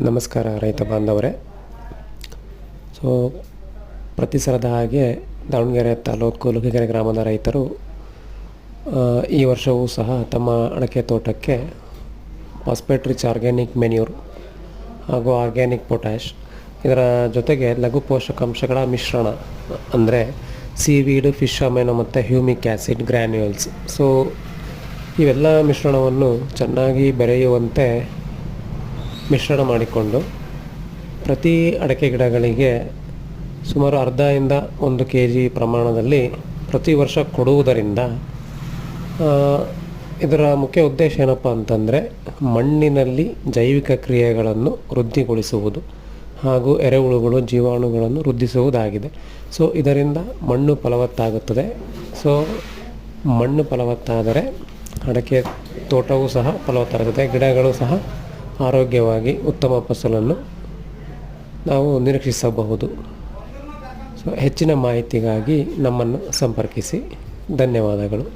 ನಮಸ್ಕಾರ ರೈತ ಬಾಂಧವರೇ. ಸೊ ಪ್ರತಿ ಸಲದ ಹಾಗೆ ದಾವಣಗೆರೆ ತಾಲೂಕು ಲುಕಿಕೆರೆ ಗ್ರಾಮದ ರೈತರು ಈ ವರ್ಷವೂ ಸಹ ತಮ್ಮ ಅಡಕೆ ತೋಟಕ್ಕೆ ಫಾಸ್ಫೇಟ್ ರಿಚ್ ಆರ್ಗ್ಯಾನಿಕ್ ಮೆನ್ಯೂರ್ ಹಾಗೂ ಆರ್ಗ್ಯಾನಿಕ್ ಪೊಟ್ಯಾಷ್ ಇದರ ಜೊತೆಗೆ ಲಘು ಪೋಷಕಾಂಶಗಳ ಮಿಶ್ರಣ ಅಂದರೆ ಸೀವೀಡ್, ಫಿಶ್ ಅಮೈನೋ ಮತ್ತು ಹ್ಯೂಮಿಕ್ ಆ್ಯಸಿಡ್ ಗ್ರ್ಯಾನ್ಯೂಲ್ಸ್. ಸೊ ಇವೆಲ್ಲ ಮಿಶ್ರಣವನ್ನು ಚೆನ್ನಾಗಿ ಬೆರೆಯುವಂತೆ ಮಿಶ್ರಣ ಮಾಡಿಕೊಂಡು ಪ್ರತಿ ಅಡಕೆ ಗಿಡಗಳಿಗೆ ಸುಮಾರು ಅರ್ಧದಿಂದ 1 kg ಪ್ರಮಾಣದಲ್ಲಿ ಪ್ರತಿ ವರ್ಷ ಕೊಡುವುದರಿಂದ ಇದರ ಮುಖ್ಯ ಉದ್ದೇಶ ಏನಪ್ಪ ಅಂತಂದರೆ ಮಣ್ಣಿನಲ್ಲಿ ಜೈವಿಕ ಕ್ರಿಯೆಗಳನ್ನು ವೃದ್ಧಿಗೊಳಿಸುವುದು ಹಾಗೂ ಎರೆಹುಳುಗಳು, ಜೀವಾಣುಗಳನ್ನು ವೃದ್ಧಿಸುವುದಾಗಿದೆ. ಸೊ ಇದರಿಂದ ಮಣ್ಣು ಫಲವತ್ತಾಗುತ್ತದೆ. ಸೊ ಮಣ್ಣು ಫಲವತ್ತಾದರೆ ಅಡಕೆ ತೋಟವೂ ಸಹ ಫಲವತ್ತಾಗುತ್ತದೆ, ಗಿಡಗಳು ಸಹ ಆರೋಗ್ಯವಾಗಿ ಉತ್ತಮ ಫಸಲನ್ನು ನಾವು ನಿರೀಕ್ಷಿಸಬಹುದು. ಸೊ ಹೆಚ್ಚಿನ ಮಾಹಿತಿಗಾಗಿ ನಮ್ಮನ್ನು ಸಂಪರ್ಕಿಸಿ. ಧನ್ಯವಾದಗಳು.